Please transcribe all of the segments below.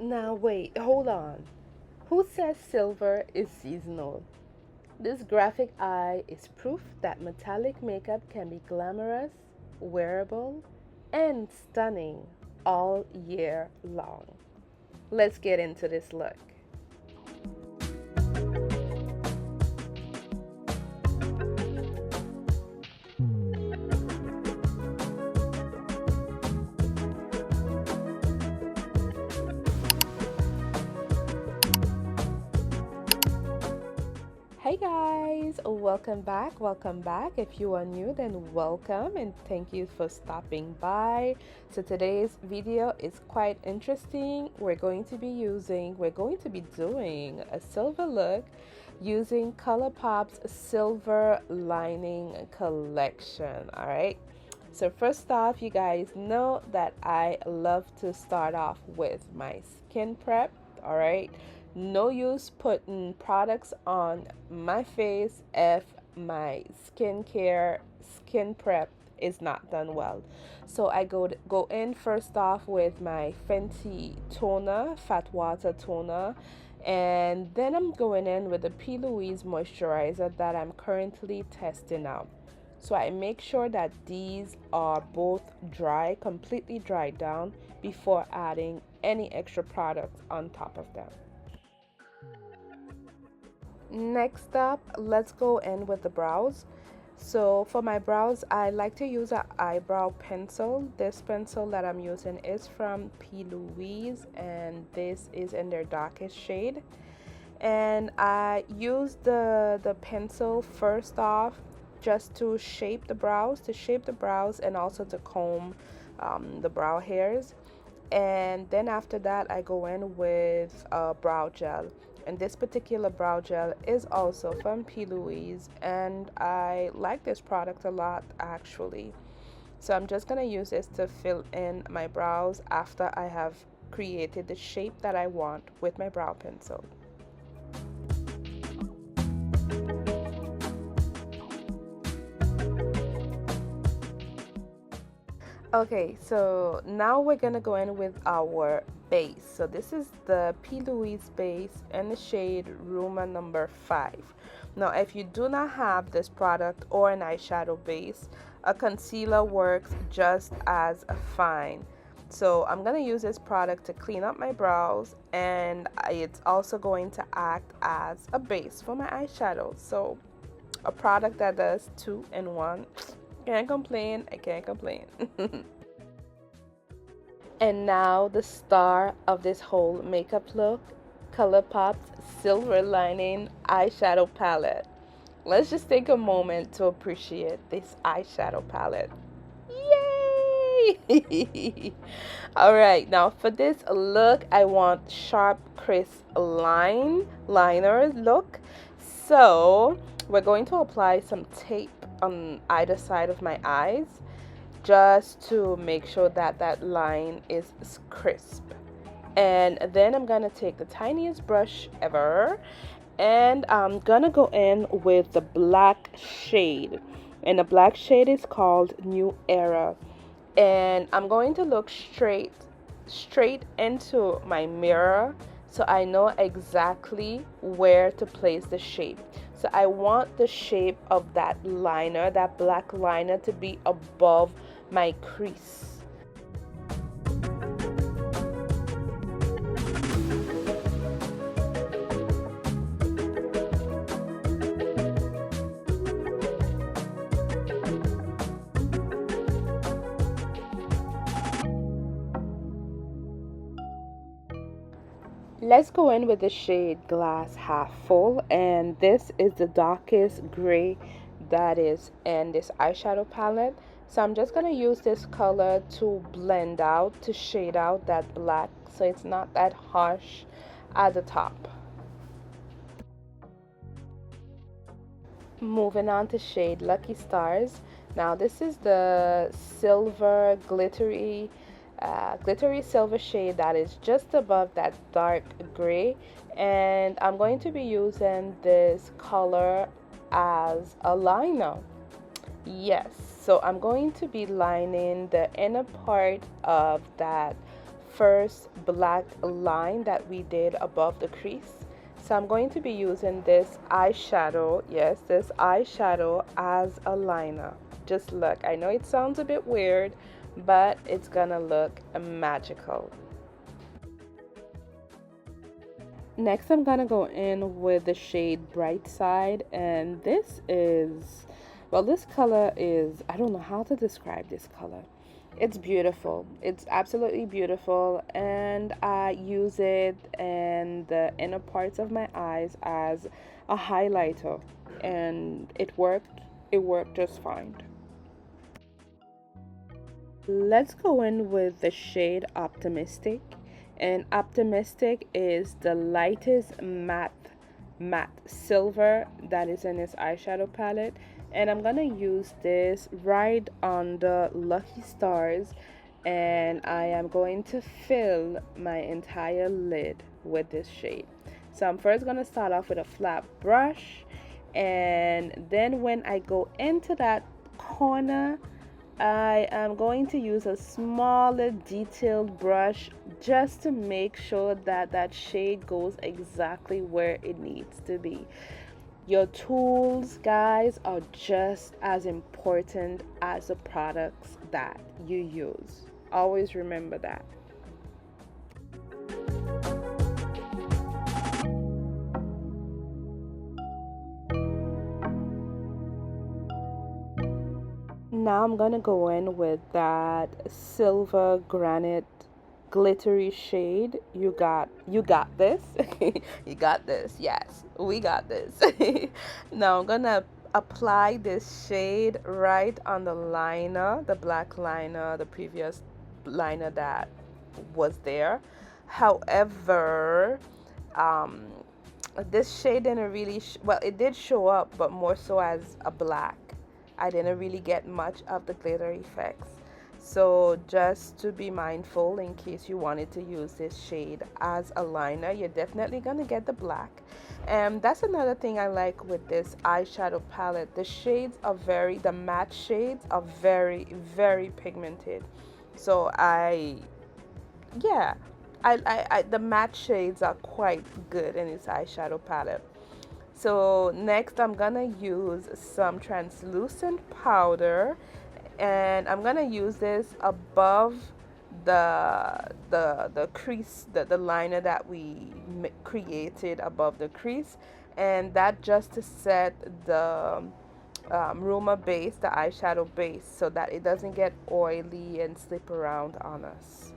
Now wait, hold on. Who says silver is seasonal? This graphic eye is proof that metallic makeup can be glamorous, wearable, and stunning all year long. Let's get into this look. Hey guys, welcome back. Welcome back. If you are new, then welcome and thank you for stopping by. So today's video is quite interesting. We're going to be doing a silver look using ColourPop's Silver Lining Collection. All right. So first off, you guys know that I love to start off with my skin prep. All right. No use putting products on my face if my skin prep is not done well. So I go in first off with my Fenty toner, fat water toner, and then I'm going in with the PLouise moisturizer that I'm currently testing out. So I make sure that these are both dry, completely dried down before adding any extra products on top of them. Next up, let's go in with the brows. So for my brows, I like to use an eyebrow pencil. This pencil that I'm using is from PLouise, and this is in their darkest shade. And I use the pencil first off just to shape the brows, and also to comb the brow hairs. And then after that, I go in with a brow gel. And this particular brow gel is also from PLouise, and I like this product a lot actually. So I'm just gonna use this to fill in my brows after I have created the shape that I want with my brow pencil. Okay, so now we're gonna go in with our base. So this is the PLouise base in the shade Rumour number 5. Now if you do not have this product or an eyeshadow base, a concealer works just as fine. So I'm gonna use this product to clean up my brows, and it's also going to act as a base for my eyeshadow. So a product that does 2 in 1. Can't complain. I can't complain. And now the star of this whole makeup look, ColourPop's Silver Lining eyeshadow palette. Let's just take a moment to appreciate this eyeshadow palette. Yay! Alright, now for this look, I want sharp, crisp liner look. So we're going to apply some tape on either side of my eyes just to make sure that that line is crisp. And then I'm gonna take the tiniest brush ever, and I'm gonna go in with the black shade, and the black shade is called New Era. And I'm going to look straight into my mirror so I know exactly where to place the shape. So I want the shape of that liner, that black liner, to be above my crease. Let's go in with the shade Glass Half Full, and this is the darkest gray that is in this eyeshadow palette. So I'm just going to use this color to blend out, to shade out that black so it's not that harsh at the top. Moving on to shade Lucky Stars. Now this is the silver glittery silver shade that is just above that dark gray, and I'm going to be using this color as a liner. Yes, so I'm going to be lining the inner part of that first black line that we did above the crease. So I'm going to be using this eyeshadow, yes, this eyeshadow as a liner. Just look, I know it sounds a bit weird, but it's gonna look magical. Next, I'm gonna go in with the shade Bright Side, and this is, well, this color is, I don't know how to describe this color. It's beautiful. It's absolutely beautiful, and I use it in the inner parts of my eyes as a highlighter, and it worked. It worked just fine. Let's go in with the shade Optimistic, and Optimistic is the lightest matte silver that is in this eyeshadow palette, and I'm gonna use this right on the Lucky Stars, and I am going to fill my entire lid with this shade. So I'm first gonna start off with a flat brush, and then when I go into that corner, I am going to use a smaller detailed brush just to make sure that that shade goes exactly where it needs to be. Your tools, guys, are just as important as the products that you use. Always remember that. Now I'm gonna go in with that silver granite glittery shade. You got this. You got this. Yes, we got this. Now I'm gonna apply this shade right on the liner, the black liner, the previous liner that was there. However, um this shade didn't really well, it did show up, but more so as a black. I didn't really get much of the glitter effects. So just to be mindful, in case you wanted to use this shade as a liner, you're definitely gonna get the black. And that's another thing I like with this eyeshadow palette. The matte shades are very, very pigmented. So yeah, the matte shades are quite good in this eyeshadow palette. So next I'm gonna use some translucent powder, and I'm gonna use this above the crease, the liner that we created above the crease, and that just to set the Rumour base, the eyeshadow base, so that it doesn't get oily and slip around on us.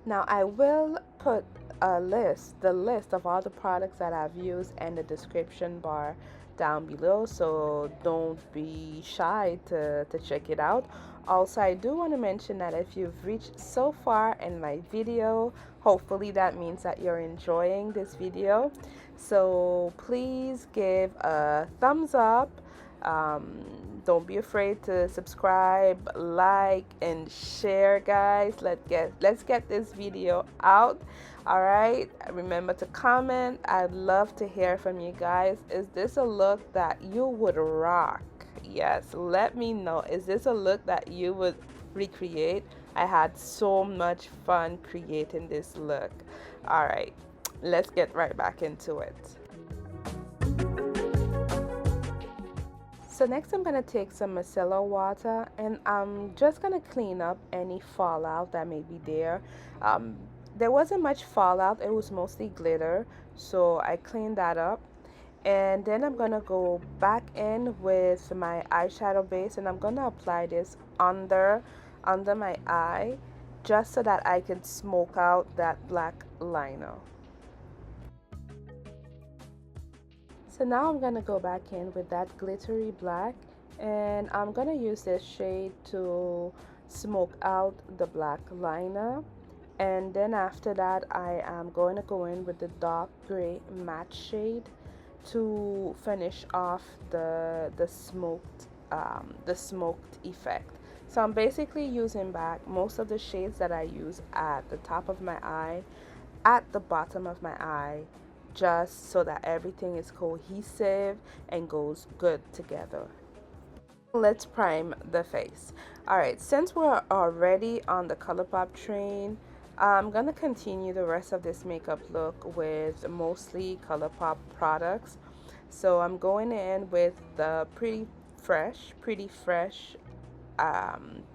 Now I will put the list of all the products that I've used in the description bar down below, so don't be shy to check it out. Also, I do want to mention that if you've reached so far in my video, hopefully that means that you're enjoying this video. So please give a thumbs up. Don't be afraid to subscribe, like, and share, guys. Let's get this video out. All right, remember to comment. I'd love to hear from you guys. Is this a look that you would rock? Yes, let me know. Is this a look that you would recreate? I had so much fun creating this look. All right, let's get right back into it. So next I'm going to take some micellar water, and I'm just going to clean up any fallout that may be there. There wasn't much fallout, it was mostly glitter, so I cleaned that up. And then I'm going to go back in with my eyeshadow base, and I'm going to apply this under my eye just so that I can smoke out that black liner. So now I'm going to go back in with that glittery black, and I'm going to use this shade to smoke out the black liner. And then after that, I am going to go in with the dark gray matte shade to finish off the smoked effect. So I'm basically using back most of the shades that I use at the top of my eye, at the bottom of my eye, just so that everything is cohesive and goes good together. Let's prime the face. All right, since we're already on the ColourPop train, I'm gonna continue the rest of this makeup look with mostly ColourPop products. So I'm going in with the Pretty Fresh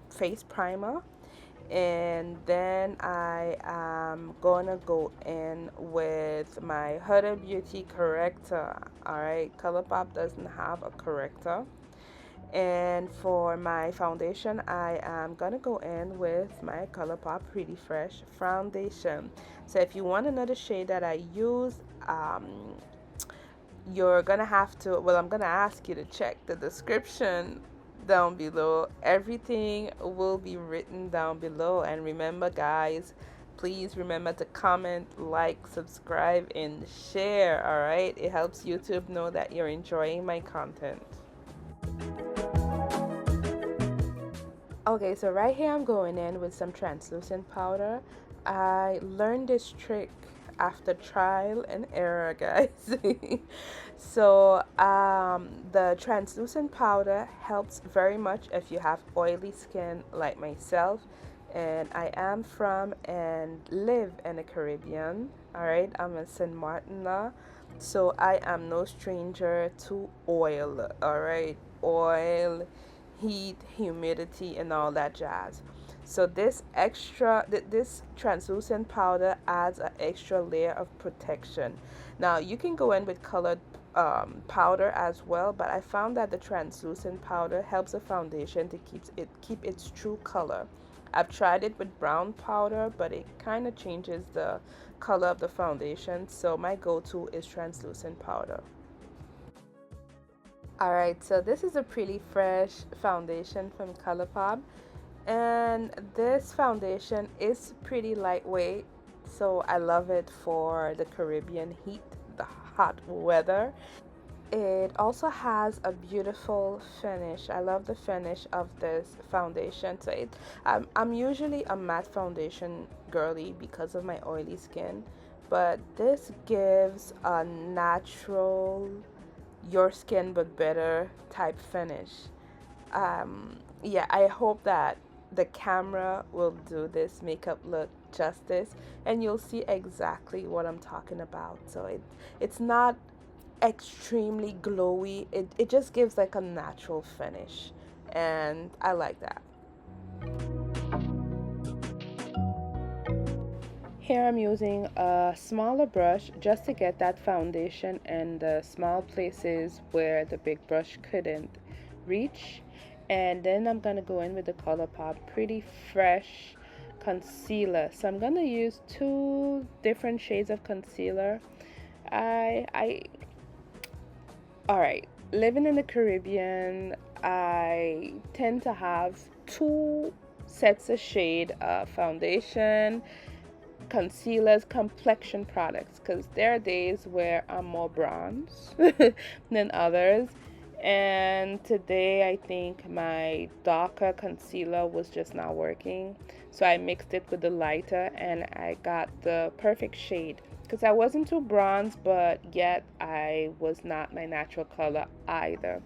face primer, and then I am gonna go in with my Huda Beauty corrector. Alright, ColourPop doesn't have a corrector. And for my foundation, I am gonna go in with my ColourPop Pretty Fresh foundation. So if you want another shade that I use, you're gonna have to, well, I'm gonna ask you to check the description down below. Everything will be written down below. And remember, guys, please remember to comment, like, subscribe, and share. All right, it helps YouTube know that you're enjoying my content. Okay, so right here I'm going in with some translucent powder. I learned this trick after trial and error, guys. So the translucent powder helps very much if you have oily skin like myself, and I am from and live in the Caribbean. All right, I'm a Saint Martina, so I am no stranger to oil. All right, oil, heat, humidity, and all that jazz. So this translucent powder adds an extra layer of protection. Now you can go in with colored powder as well, but I found that the translucent powder helps the foundation to keep its true color. I've tried it with brown powder, but it kind of changes the color of the foundation, so my go-to is translucent powder. Alright, so this is a Pretty Fresh foundation from ColourPop, and this foundation is pretty lightweight, so I love it for the Caribbean heat, the hot weather. It also has a beautiful finish. I love the finish of this foundation. So I'm usually a matte foundation girly because of my oily skin, but this gives a natural, your skin but better type finish. Yeah, I hope that the camera will do this makeup look justice, and you'll see exactly what I'm talking about. So it's not extremely glowy. It just gives like a natural finish, and I like that. Here I'm using a smaller brush just to get that foundation in the small places where the big brush couldn't reach. And then I'm gonna go in with the ColourPop Pretty Fresh concealer. So I'm gonna use two different shades of concealer. I all right, living in the Caribbean, I tend to have two sets of shade foundation, concealers, complexion products, because there are days where I'm more bronze than others. And today I think my darker concealer was just not working, so I mixed it with the lighter and I got the perfect shade, because I wasn't too bronze, but yet I was not my natural color either.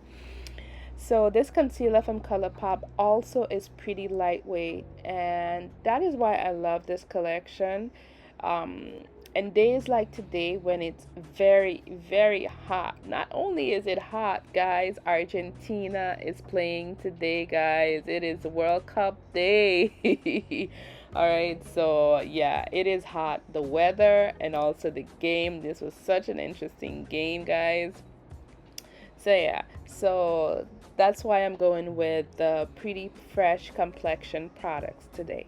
So this concealer from ColourPop also is pretty lightweight, and that is why I love this collection. Um, and days like today when it's very, very hot. Not only is it hot, guys, Argentina is playing today, guys. It is World Cup day. All right, so yeah, it is hot. The weather and also the game. This was such an interesting game, guys. So yeah, so that's why I'm going with the Pretty Fresh complexion products today.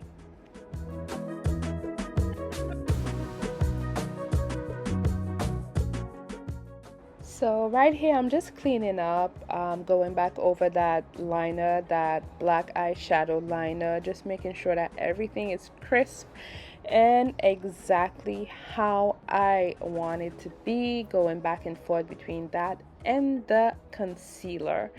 So right here I'm just cleaning up, going back over that liner, that black eyeshadow liner, just making sure that everything is crisp and exactly how I want it to be, going back and forth between that and the concealer.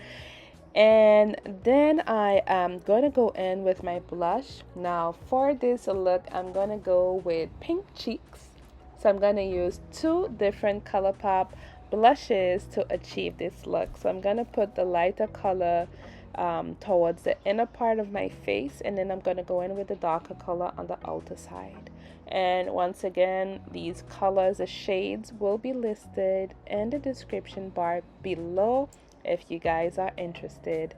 And then I am going to go in with my blush. Now for this look, I'm going to go with pink cheeks. So I'm going to use two different ColourPop blushes to achieve this look. So I'm going to put the lighter color towards the inner part of my face, and then I'm going to go in with the darker color on the outer side. And once again, these colors, the shades will be listed in the description bar below if you guys are interested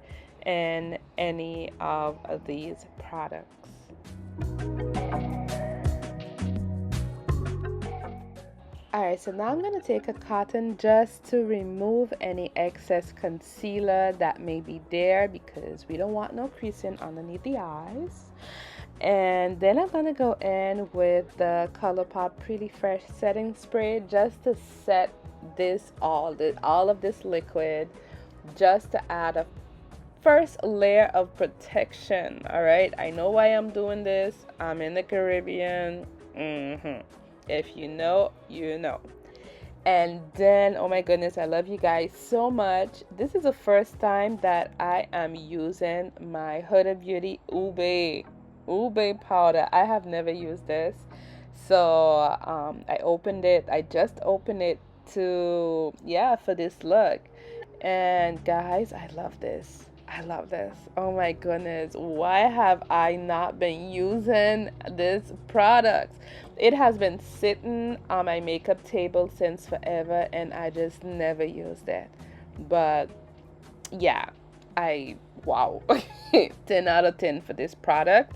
in any of these products. Alright, so now I'm going to take a cotton just to remove any excess concealer that may be there, because we don't want no creasing underneath the eyes. And then I'm going to go in with the ColourPop Pretty Fresh setting spray just to set this all of this liquid, just to add a first layer of protection. Alright, I know why I'm doing this. I'm in the Caribbean. If you know, you know. And then, oh my goodness, I love you guys so much. This is the first time that I am using my Huda Beauty Ube powder. I have never used this. So I just opened it to, yeah, for this look. And guys, I love this. I love this. Oh my goodness. Why have I not been using this product? It has been sitting on my makeup table since forever and I just never used it. But yeah, wow. 10 out of 10 for this product.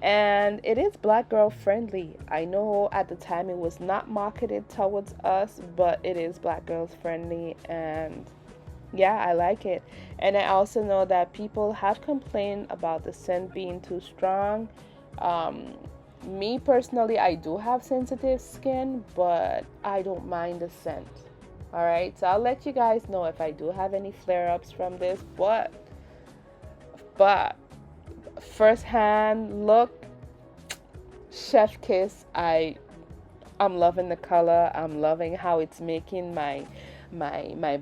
And it is black girl friendly. I know at the time it was not marketed towards us, but it is black girls friendly, and yeah, I like it. And I also know that people have complained about the scent being too strong. Me personally, I do have sensitive skin, but I don't mind the scent. All right, so I'll let you guys know if I do have any flare-ups from this, but first hand look, chef kiss. I'm loving the color. I'm loving how it's making my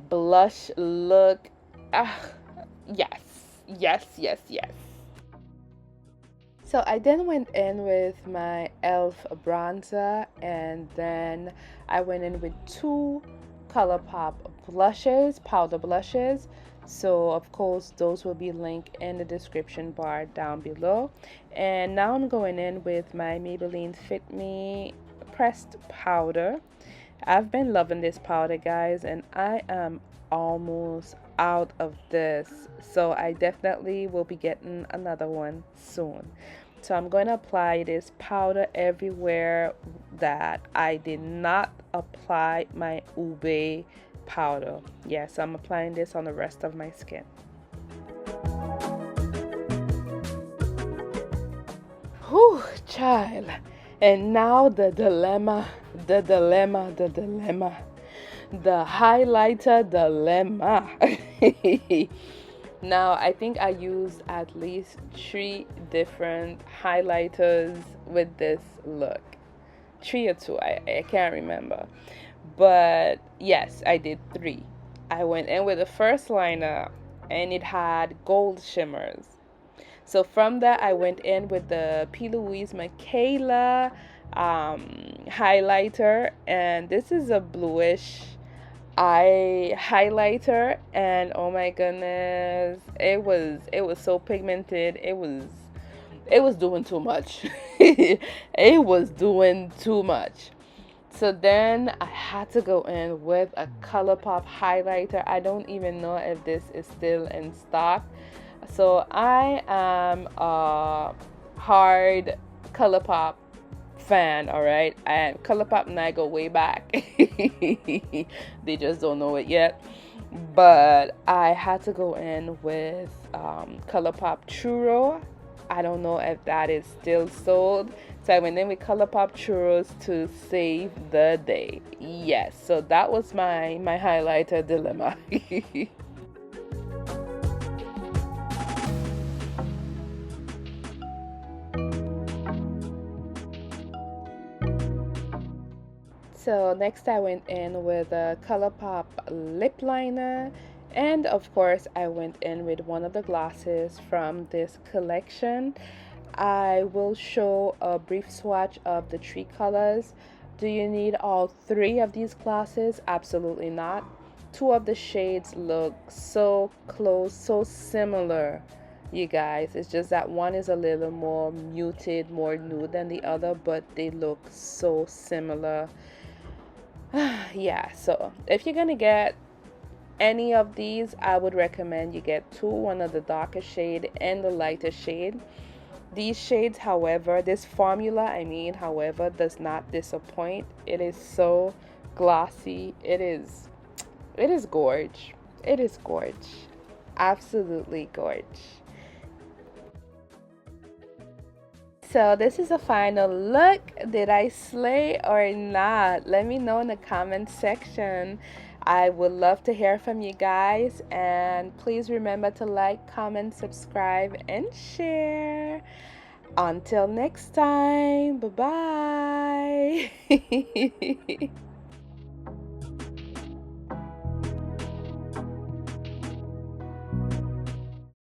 blush look. Yes. So I then went in with my e.l.f. bronzer, and then I went in with two ColourPop blushes, powder blushes. So of course those will be linked in the description bar down below. And now I'm going in with my Maybelline Fit Me pressed powder. I've been loving this powder, guys, and I am almost out of this, so I definitely will be getting another one soon. So I'm going to apply this powder everywhere that I did not apply my ube powder. Yes, I'm applying this on the rest of my skin. Whew, child. And now the dilemma, the highlighter dilemma. Now, I think I used at least 3 different highlighters with this look. 3 or 2, I can't remember. But yes, I did 3. I went in with the first liner and it had gold shimmers. So from that, I went in with the PLouise Michaela highlighter, and this is a bluish eye highlighter, and oh my goodness, it was so pigmented. It was doing too much. It was doing too much. So then I had to go in with a ColourPop highlighter. I don't even know if this is still in stock. So I am a hard ColourPop fan, all right? And ColourPop and I go way back. They just don't know it yet. But I had to go in with ColourPop Churro. I don't know if that is still sold. So I went in with ColourPop Churros to save the day. Yes, so that was my highlighter dilemma. So next I went in with a ColourPop lip liner, and of course I went in with one of the glosses from this collection. I will show a brief swatch of the 3 colors. Do you need all 3 of these glosses? Absolutely not. 2 of the shades look so close, so similar you guys. It's just that one is a little more muted, more nude than the other, but they look so similar. Yeah, so if you're gonna get any of these, I would recommend you get two, one of the darker shade and the lighter shade. These shades, however, this formula, however, does not disappoint. It is so glossy. It is gorge. It is gorge. Absolutely gorge. So this is a final look. Did I slay or not? Let me know in the comment section. I would love to hear from you guys, and please remember to like, comment, subscribe, and share. Until next time, bye bye.